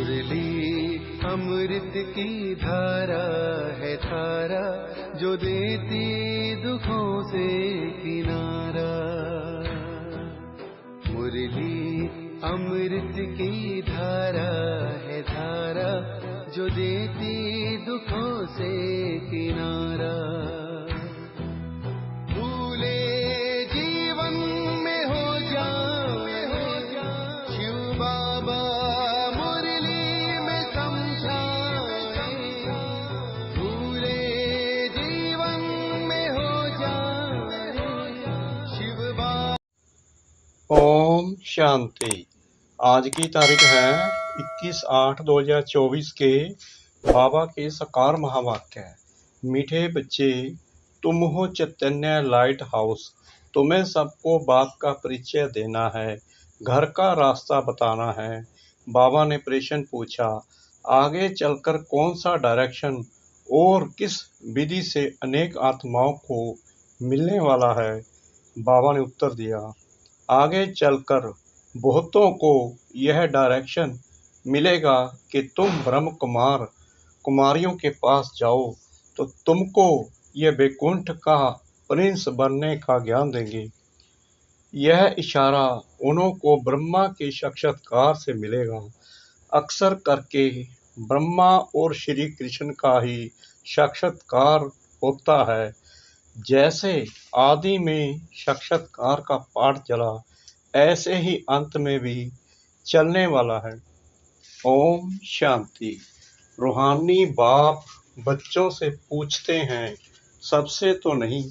मुरली अमृत की धारा है धारा, जो देती दुखों से किनारा। मुरली अमृत की धारा है धारा, जो देती दुखों से किनारा। भूले जीवन में हो जाए शिव बाबा मुरली में समझाए। भूले जीवन में हो जाए शिव बाबा। ओम शांति। आज की तारीख है 21/8/2024 के बाबा के साकार महावाक्य। मीठे बच्चे, तुम हो चैतन्य लाइट हाउस। तुम्हें सबको बाप का परिचय देना है, घर का रास्ता बताना है। बाबा ने प्रश्न पूछा, आगे चलकर कौन सा डायरेक्शन और किस विधि से अनेक आत्माओं को मिलने वाला है। बाबा ने उत्तर दिया, आगे चलकर बहुतों को यह डायरेक्शन मिलेगा कि तुम ब्रह्म कुमारियों के पास जाओ तो तुमको यह वैकुंठ का प्रिंस बनने का ज्ञान देंगे। यह इशारा उन्हों को ब्रह्मा के साक्षात्कार से मिलेगा। अक्सर करके ब्रह्मा और श्री कृष्ण का ही साक्षात्कार होता है। जैसे आदि में साक्षात्कार का पाठ चला, ऐसे ही अंत में भी चलने वाला है। ओम शांति। रूहानी बाप बच्चों से पूछते हैं, सबसे तो नहीं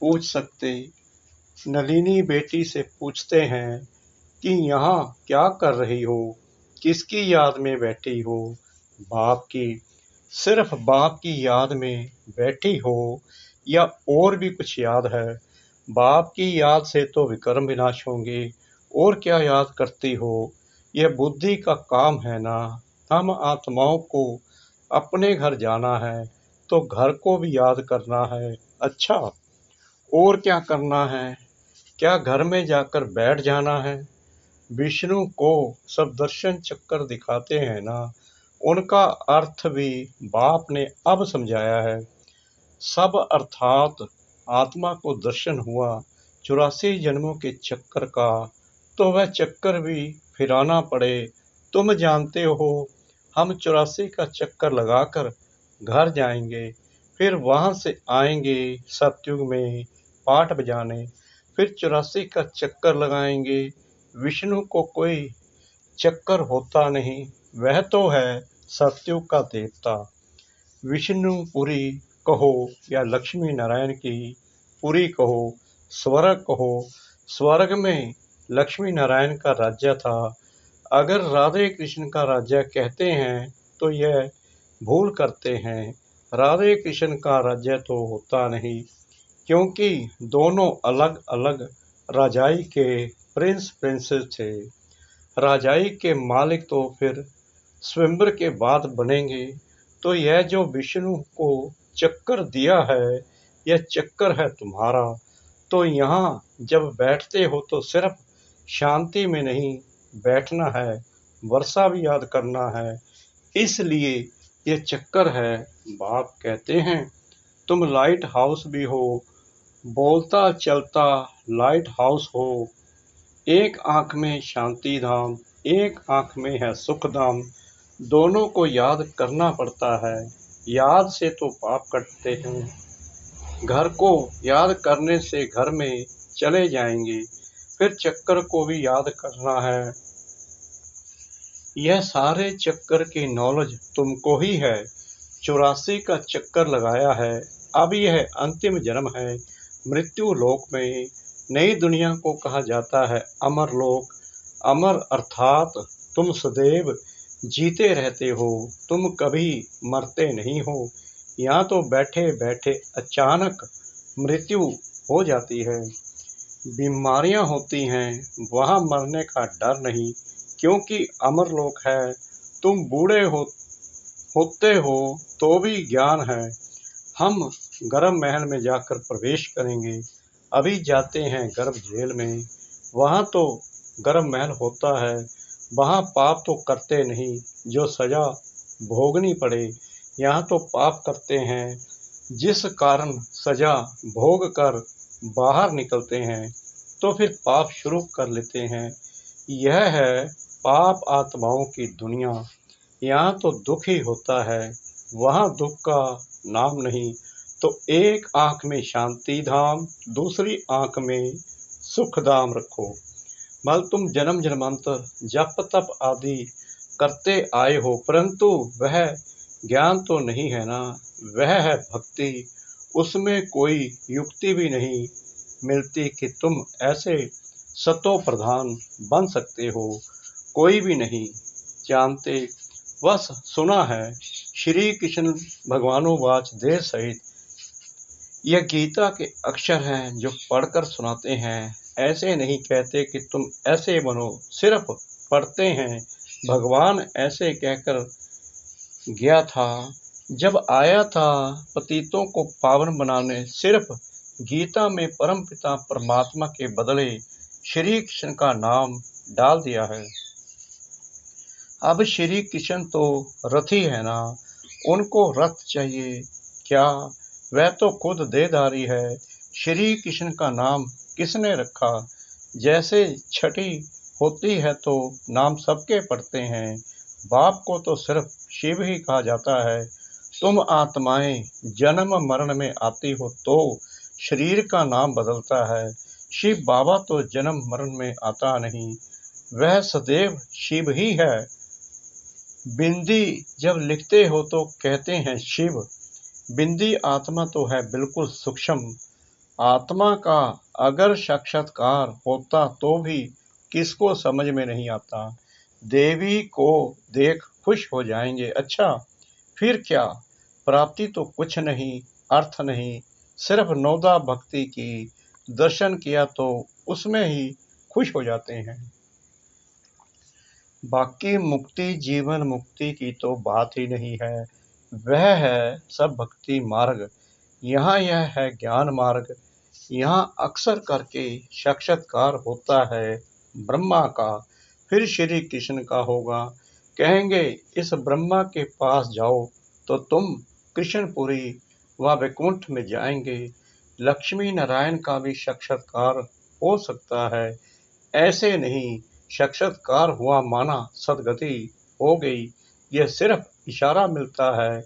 पूछ सकते। नलिनी बेटी से पूछते हैं कि यहाँ क्या कर रही हो, किसकी याद में बैठी हो। बाप की, सिर्फ बाप की याद में बैठी हो या और भी कुछ याद है। बाप की याद से तो विकर्म विनाश होंगे, और क्या याद करती हो। यह बुद्धि का काम है ना। हम आत्माओं को अपने घर जाना है तो घर को भी याद करना है। अच्छा, और क्या करना है? क्या घर में जाकर बैठ जाना है? विष्णु को सब दर्शन चक्कर दिखाते हैं ना, उनका अर्थ भी बाप ने अब समझाया है। सब अर्थात आत्मा को दर्शन हुआ 84 जन्मों के चक्कर का, तो वह चक्कर भी फिराना पड़े। तुम जानते हो, हम 84 का चक्कर लगाकर घर जाएंगे, फिर वहां से आएंगे सतयुग में पाठ बजाने, फिर 84 का चक्कर लगाएंगे। विष्णु को कोई चक्कर होता नहीं, वह तो है सतयुग का देवता। विष्णुपुरी कहो या लक्ष्मी नारायण की पुरी कहो, स्वर्ग कहो, स्वर्ग में लक्ष्मी नारायण का राज्य था। अगर राधे कृष्ण का राज्य कहते हैं तो यह भूल करते हैं। राधे कृष्ण का राज्य तो होता नहीं, क्योंकि दोनों अलग अलग राजाई के प्रिंसेस थे। राजाई के मालिक तो फिर स्वयंवर के बाद बनेंगे। तो यह जो विष्णु को चक्कर दिया है, यह चक्कर है तुम्हारा। तो यहाँ जब बैठते हो तो सिर्फ शांति में नहीं बैठना है, वर्षा भी याद करना है। इसलिए यह चक्कर है। बाप कहते हैं, तुम लाइट हाउस भी हो, बोलता चलता लाइट हाउस हो। एक आंख में शांति धाम, एक आंख में है सुख धाम। दोनों को याद करना पड़ता है। याद से तो पाप कटते हैं। घर को याद करने से घर में चले जाएंगे, फिर चक्कर को भी याद करना है। यह सारे चक्कर की नॉलेज तुमको ही है। 84 का चक्कर लगाया है। अब यह अंतिम जन्म है। मृत्यु लोक में नई दुनिया को कहा जाता है अमर लोक। अमर अर्थात तुम सदैव जीते रहते हो, तुम कभी मरते नहीं हो। यहाँ तो बैठे बैठे अचानक मृत्यु हो जाती है। बीमारियां होती हैं, वहाँ मरने का डर नहीं, क्योंकि अमर लोक है। तुम बूढ़े होते हो तो भी ज्ञान है। हम गर्भ महल में जाकर प्रवेश करेंगे। अभी जाते हैं गर्भ जेल में, वहाँ तो गर्भ महल होता है। वहाँ पाप तो करते नहीं जो सजा भोगनी पड़े, यहाँ तो पाप करते हैं जिस कारण सजा भोग कर बाहर निकलते हैं तो फिर पाप शुरू कर लेते हैं। यह है पाप आत्माओं की दुनिया। यहाँ तो दुख ही होता है, वहाँ दुख का नाम नहीं। तो एक आंख में शांति धाम, दूसरी आंख में सुख धाम रखो। मल तुम जन्म जन्मांतर जप तप आदि करते आए हो, परंतु वह ज्ञान तो नहीं है ना, वह है भक्ति। उसमें कोई युक्ति भी नहीं मिलती कि तुम ऐसे सतो प्रधान बन सकते हो, कोई भी नहीं जानते, बस सुना है। श्री कृष्ण भगवानुवाच देर सहित, यह गीता के अक्षर हैं जो पढ़कर सुनाते हैं। ऐसे नहीं कहते कि तुम ऐसे बनो, सिर्फ पढ़ते हैं। भगवान ऐसे कहकर गया था जब आया था पतितों को पावन बनाने। सिर्फ गीता में परमपिता परमात्मा के बदले श्री कृष्ण का नाम डाल दिया है। अब श्री कृष्ण तो रथी है ना, उनको रथ चाहिए क्या? वह तो खुद देहधारी है। श्री कृष्ण का नाम किसने रखा? जैसे छठी होती है तो नाम सबके पढ़ते हैं, बाप को तो सिर्फ शिव ही कहा जाता है। तुम आत्माएं जन्म मरण में आती हो तो शरीर का नाम बदलता है। शिव बाबा तो जन्म मरण में आता नहीं, वह सदैव शिव ही है। बिंदी जब लिखते हो तो कहते हैं शिव। बिंदी आत्मा तो है बिल्कुल सूक्ष्म। आत्मा का अगर साक्षात्कार होता तो भी किसको समझ में नहीं आता। देवी को देख खुश हो जाएंगे। अच्छा फिर क्या? प्राप्ति तो कुछ नहीं, अर्थ नहीं, सिर्फ नौदा भक्ति की। दर्शन किया तो उसमें ही खुश हो जाते हैं। बाकी मुक्ति जीवन मुक्ति की तो बात ही नहीं है, वह है सब भक्ति मार्ग। यहाँ यह है ज्ञान मार्ग। यहाँ अक्सर करके साक्षात्कार होता है ब्रह्मा का, फिर श्री कृष्ण का होगा। कहेंगे इस ब्रह्मा के पास जाओ तो तुम कृष्णपुरी व वैकुंठ में जाएंगे। लक्ष्मी नारायण का भी साक्षात्कार हो सकता है। ऐसे नहीं साक्षात्कार हुआ माना सदगति हो गई, यह सिर्फ इशारा मिलता है।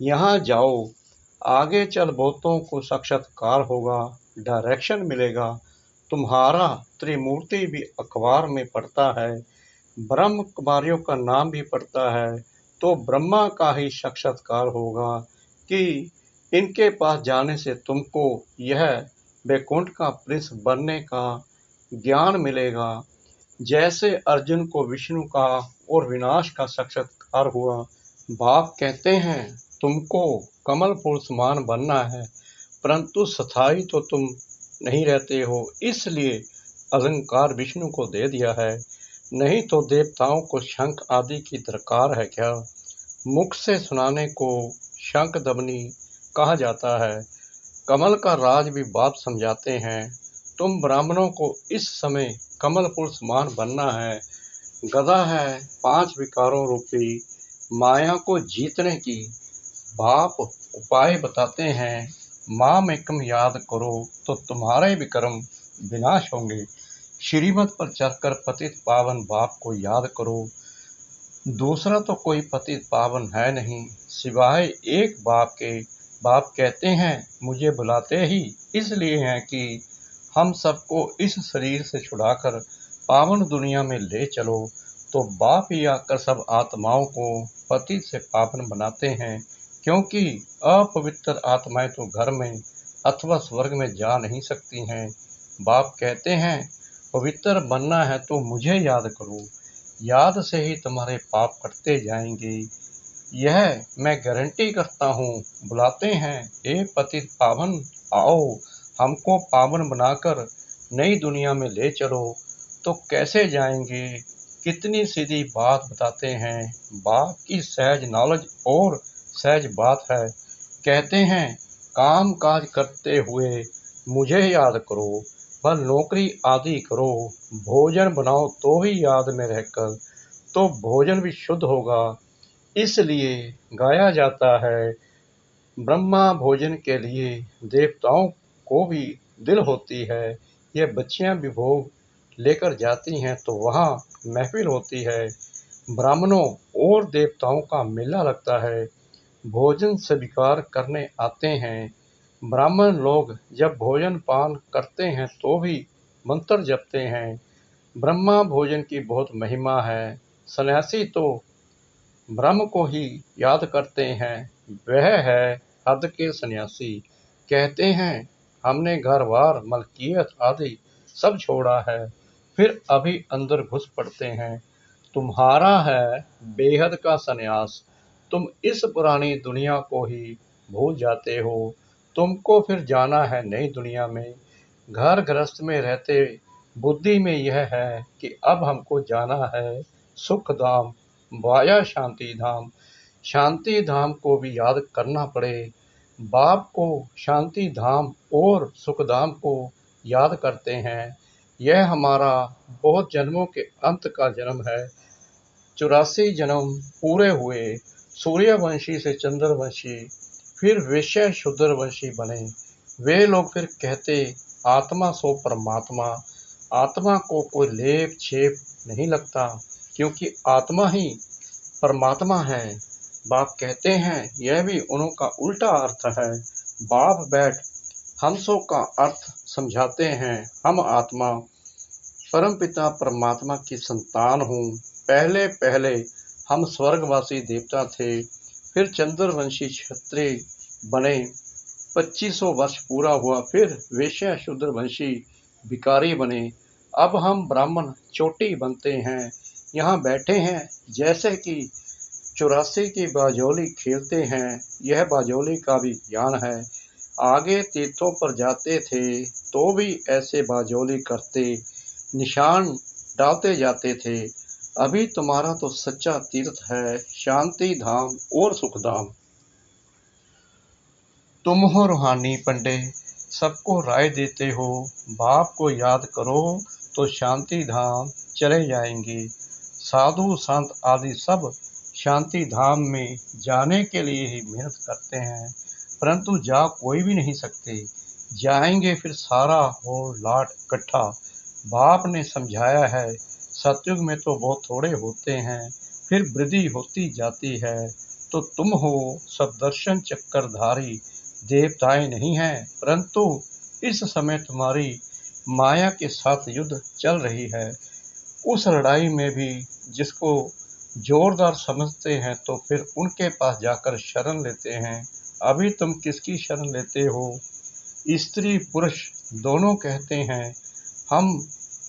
यहाँ जाओ, आगे चल बहुतों को साक्षात्कार होगा, डायरेक्शन मिलेगा। तुम्हारा त्रिमूर्ति भी अखबार में पढ़ता है, ब्रह्म कुमारियों का नाम भी पढ़ता है, तो ब्रह्मा का ही साक्षात्कार होगा कि इनके पास जाने से तुमको यह वैकुंठ का प्रिंस बनने का ज्ञान मिलेगा। जैसे अर्जुन को विष्णु का और विनाश का साक्षात्कार हुआ। बाप कहते हैं तुमको कमल फूल समान बनना है, परंतु स्थायी तो तुम नहीं रहते हो, इसलिए अहंकार विष्णु को दे दिया है। नहीं तो देवताओं को शंख आदि की दरकार है क्या? मुख से सुनाने को शंख दबनी कहा जाता है। कमल का राज भी बाप समझाते हैं। तुम ब्राह्मणों को इस समय कमल फूल समान बनना है। गदा है 5 विकारों रूपी माया को जीतने की। बाप उपाय बताते हैं। माम एकम याद करो तो तुम्हारे विक्रम विनाश होंगे। श्रीमत पर चढ़कर पतित पावन बाप को याद करो। दूसरा तो कोई पतित पावन है नहीं सिवाय एक बाप के। बाप कहते हैं मुझे बुलाते ही इसलिए हैं कि हम सबको इस शरीर से छुड़ाकर पावन दुनिया में ले चलो। तो बाप ही आकर सब आत्माओं को पतित से पावन बनाते हैं, क्योंकि अपवित्र आत्माएं तो घर में अथवा स्वर्ग में जा नहीं सकती हैं। बाप कहते हैं पवित्र बनना है तो मुझे याद करो, याद से ही तुम्हारे पाप कटते जाएंगे। यह मैं गारंटी करता हूँ। बुलाते हैं हे पतित पावन, आओ हमको पावन बनाकर नई दुनिया में ले चलो। तो कैसे जाएंगे? कितनी सीधी बात बताते हैं। बाप की सहज नॉलेज और सहज बात है। कहते हैं काम काज करते हुए मुझे याद करो, वह नौकरी आदि करो, भोजन बनाओ तो ही याद में रहकर तो भोजन भी शुद्ध होगा। इसलिए गाया जाता है, ब्रह्मा भोजन के लिए देवताओं को भी दिल होती है। यह बच्चियां भी भोग लेकर जाती हैं तो वहाँ महफिल होती है। ब्राह्मणों और देवताओं का मेला लगता है। भोजन स्वीकार करने आते हैं। ब्राह्मण लोग जब भोजन पान करते हैं तो भी मंत्र जपते हैं। ब्रह्मा भोजन की बहुत महिमा है। सन्यासी तो ब्रह्म को ही याद करते हैं। वह है हद के सन्यासी। कहते हैं, हमने घर बार मलकियत आदि सब छोड़ा है, फिर अभी अंदर घुस पड़ते हैं। तुम्हारा है बेहद का सन्यास। तुम इस पुरानी दुनिया को ही भूल जाते हो। तुमको फिर जाना है नई दुनिया में। घर गृहस्थ में रहते बुद्धि में यह है कि अब हमको जाना है सुख धाम वाया शांति धाम। शांति धाम को भी याद करना पड़े। बाप को शांति धाम और सुख धाम को याद करते हैं। यह हमारा बहुत जन्मों के अंत का जन्म है। 84 जन्म पूरे हुए। सूर्यवंशी से चंद्रवंशी, फिर वैश्य शूद्रवंशी बने। वे लोग फिर कहते, आत्मा सो परमात्मा। आत्मा को कोई लेप छेप नहीं लगता, क्योंकि आत्मा ही परमात्मा है। बाप कहते हैं, यह भी उनका उल्टा अर्थ है। बाप बैठ हमसो का अर्थ समझाते हैं। हम आत्मा परमपिता परमात्मा की संतान हूँ। पहले पहले हम स्वर्गवासी देवता थे, फिर चंद्रवंशी क्षत्रिय बने। 2500 वर्ष पूरा हुआ, फिर वैश्य शूद्रवंशी भिखारी बने। अब हम ब्राह्मण चोटी बनते हैं। यहाँ बैठे हैं जैसे कि 84 की बाजोली खेलते हैं। यह बाजोली का भी ज्ञान है। आगे तीर्थों पर जाते थे तो भी ऐसे बाजोली करते, निशान डालते जाते थे। अभी तुम्हारा तो सच्चा तीर्थ है शांति धाम और सुख धाम। तुम हो रूहानी पंडित, सबको राय देते हो। बाप को याद करो तो शांति धाम चले जाएंगे। साधु संत आदि सब शांति धाम में जाने के लिए ही मेहनत करते हैं, परंतु जा कोई भी नहीं सकते। जाएंगे फिर सारा हो लाट इकट्ठा। बाप ने समझाया है, सतयुग में तो बहुत थोड़े होते हैं, फिर वृद्धि होती जाती है। तो तुम हो सदर्शन चक्रधारी, देवताएं नहीं हैं, परंतु इस समय तुम्हारी माया के साथ युद्ध चल रही है। उस लड़ाई में भी जिसको जोरदार समझते हैं तो फिर उनके पास जाकर शरण लेते हैं। अभी तुम किसकी शरण लेते हो? स्त्री पुरुष दोनों कहते हैं, हम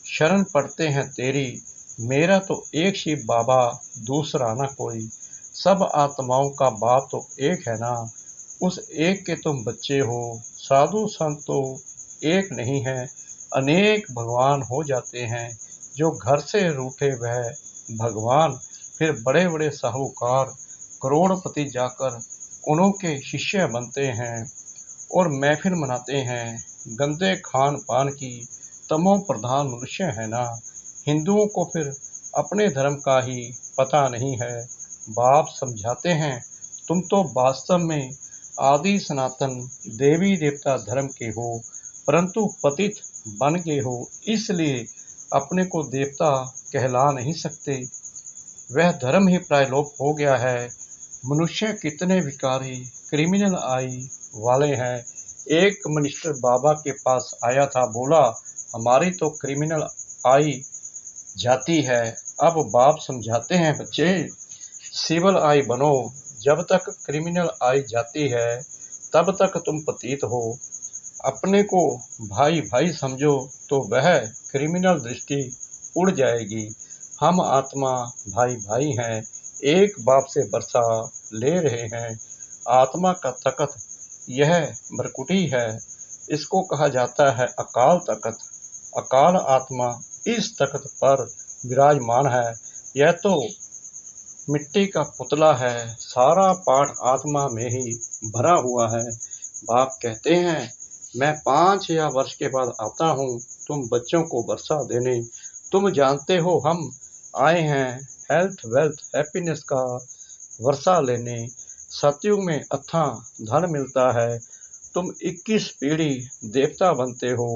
शरण पड़ते हैं तेरी। मेरा तो एक शिव बाबा, दूसरा ना कोई। सब आत्माओं का बाप तो एक है ना। उस एक के तुम बच्चे हो। साधु संत तो एक नहीं है, अनेक भगवान हो जाते हैं। जो घर से रूठे वह भगवान फिर बड़े बड़े साहूकार करोड़पति जाकर उनके शिष्य बनते हैं और महफिल मनाते हैं। गंदे खान पान की तमो प्रधान मनुष्य है ना। हिंदुओं को फिर अपने धर्म का ही पता नहीं है। बाप समझाते हैं, तुम तो वास्तव में आदि सनातन देवी देवता धर्म के हो, परंतु पतित बन गए हो, इसलिए अपने को देवता कहला नहीं सकते। वह धर्म ही प्रायलोप हो गया है। मनुष्य कितने विकारी क्रिमिनल आई वाले हैं। एक मिनिस्टर बाबा के पास आया था, बोला, हमारी तो क्रिमिनल आई जाती है। अब बाप समझाते हैं, बच्चे सिविल आई बनो। जब तक क्रिमिनल आई जाती है तब तक तुम पतित हो। अपने को भाई भाई समझो तो वह क्रिमिनल दृष्टि उड़ जाएगी। हम आत्मा भाई भाई हैं, एक बाप से वर्षा ले रहे हैं। आत्मा का तख्त यह भ्रकुटी है। इसको कहा जाता है अकाल तख्त। अकाल आत्मा इस तख्त पर विराजमान है। यह तो मिट्टी का पुतला है। सारा पाठ आत्मा में ही भरा हुआ है। बाप कहते हैं, मैं 5 वर्ष के बाद आता हूँ तुम बच्चों को वर्षा देने। तुम जानते हो हम आए हैं हेल्थ वेल्थ हैप्पीनेस का वर्षा लेने। सतयुग में अथाह धन मिलता है। तुम 21 पीढ़ी देवता बनते हो।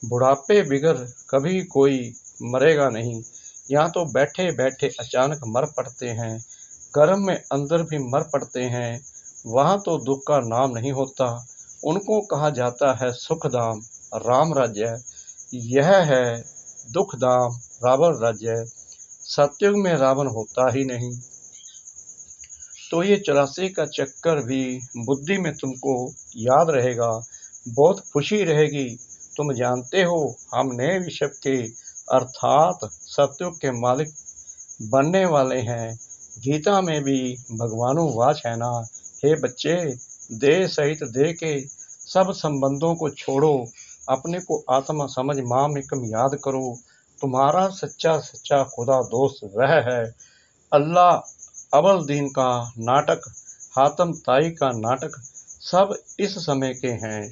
बुढ़ापे बिगर कभी कोई मरेगा नहीं। यहाँ तो बैठे बैठे अचानक मर पड़ते हैं, गर्म में अंदर भी मर पड़ते हैं। वहाँ तो दुख का नाम नहीं होता। उनको कहा जाता है सुखधाम राम राज्य। यह है दुखधाम रावण राज्य। सतयुग में रावण होता ही नहीं। तो ये 84 का चक्कर भी बुद्धि में तुमको याद रहेगा। बहुत खुशी रहेगी। तुम जानते हो हम नए विश्व के अर्थात सतयुग के मालिक बनने वाले हैं। गीता में भी भगवानु वाच है ना, हे बच्चे, देह सहित देह के सब संबंधों को छोड़ो, अपने को आत्मा समझ माम एकम याद करो। तुम्हारा सच्चा सच्चा खुदा दोस्त वह है। अल्लाह अवल दीन का नाटक, हातम ताई का नाटक सब इस समय के हैं।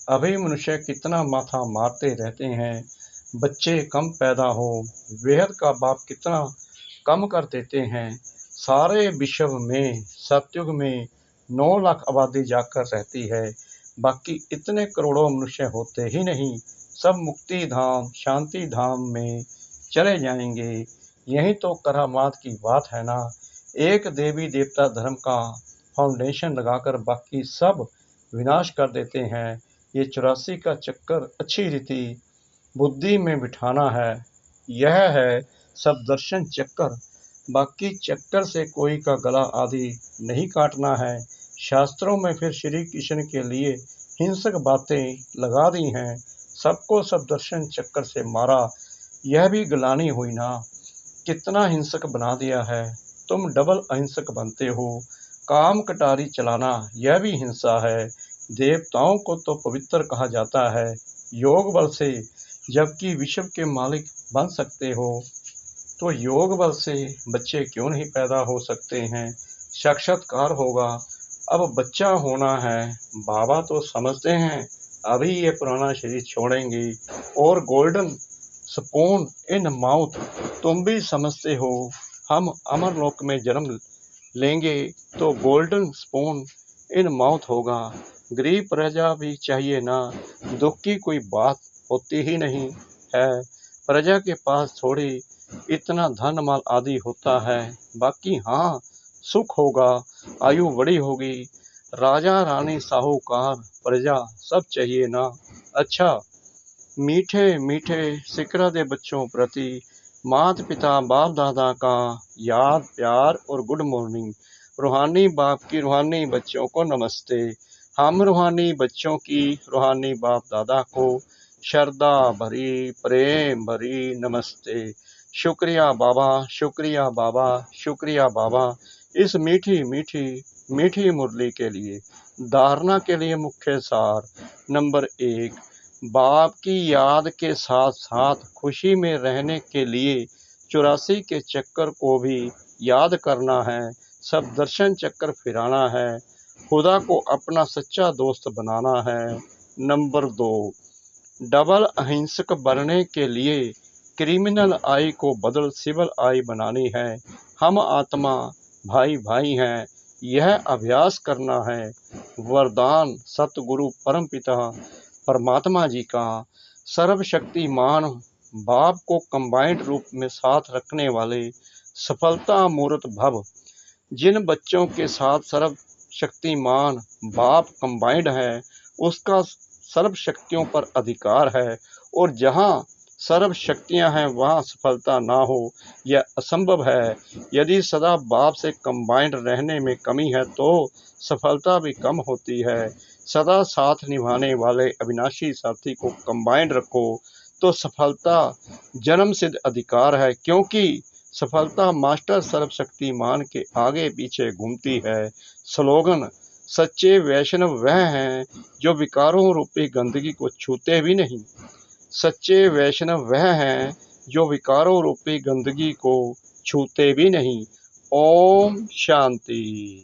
अभी मनुष्य कितना माथा मारते रहते हैं। बच्चे कम पैदा हो, बेहद का बाप कितना कम कर देते हैं। सारे विश्व में सतयुग में 9 लाख आबादी जाकर रहती है। बाकी इतने करोड़ों मनुष्य होते ही नहीं। सब मुक्ति धाम शांति धाम में चले जाएंगे। यही तो करामात की बात है ना। एक देवी देवता धर्म का फाउंडेशन लगाकर बाकी सब विनाश कर देते हैं। ये 84 का चक्कर अच्छी रीति बुद्धि में बिठाना है। यह है सब दर्शन चक्कर। बाकी चक्कर से कोई का गला आदि नहीं काटना है। शास्त्रों में फिर श्री कृष्ण के लिए हिंसक बातें लगा दी हैं। सबको सब दर्शन चक्कर से मारा, यह भी गलानी हुई ना। कितना हिंसक बना दिया है। तुम डबल अहिंसक बनते हो। काम कटारी चलाना यह भी हिंसा है। देवताओं को तो पवित्र कहा जाता है योग बल से, जबकि विश्व के मालिक बन सकते हो तो योग बल से बच्चे क्यों नहीं पैदा हो सकते हैं। साक्षात्कार होगा। अब बच्चा होना है। बाबा तो समझते हैं अभी ये पुराना शरीर छोड़ेंगे और गोल्डन स्पून इन माउथ। तुम भी समझते हो हम अमर लोक में जन्म लेंगे तो गोल्डन स्पून इन माउथ होगा। गरीब प्रजा भी चाहिए ना। दुख की कोई बात होती ही नहीं है। प्रजा के पास थोड़ी इतना धन माल आदि होता है। बाकी हाँ, सुख होगा, आयु बड़ी होगी। राजा रानी साहूकार प्रजा सब चाहिए ना। अच्छा, मीठे मीठे सिकरा दे बच्चों प्रति माता पिता बाप दादा का याद प्यार और गुड मॉर्निंग। रूहानी बाप की रूहानी बच्चों को नमस्ते। हम रूहानी बच्चों की रूहानी बाप दादा को श्रद्धा भरी प्रेम भरी नमस्ते। शुक्रिया बाबा, शुक्रिया बाबा, शुक्रिया बाबा इस मीठी मीठी मीठी मुरली के लिए। धारणा के लिए मुख्य सार नंबर 1, बाप की याद के साथ साथ खुशी में रहने के लिए 84 के चक्कर को भी याद करना है। सब दर्शन चक्कर फिराना है। खुदा को अपना सच्चा दोस्त बनाना है। नंबर 2, डबल अहिंसक बनने के लिए क्रिमिनल आई को बदल सिविल आई बनानी है। हम आत्मा भाई भाई हैं, यह अभ्यास करना है। वरदान सतगुरु परमपिता परमात्मा जी का सर्वशक्तिमान बाप को कंबाइंड रूप में साथ रखने वाले सफलता मूर्त भव। जिन बच्चों के साथ सर्वशक्तिमान बाप कंबाइंड है उसका सर्व शक्तियों पर अधिकार है, और जहाँ सर्व शक्तियाँ हैं वहाँ सफलता ना हो यह असंभव है। यदि सदा बाप से कंबाइंड रहने में कमी है तो सफलता भी कम होती है। सदा साथ निभाने वाले अविनाशी साथी को कंबाइंड रखो तो सफलता जन्म सिद्ध अधिकार है, क्योंकि सफलता मास्टर सर्वशक्तिमान के आगे पीछे घूमती है। स्लोगन, सच्चे वैष्णव वह हैं जो विकारों रूपी गंदगी को छूते भी नहीं। सच्चे वैष्णव वह हैं जो विकारों रूपी गंदगी को छूते भी नहीं। ओम शांति।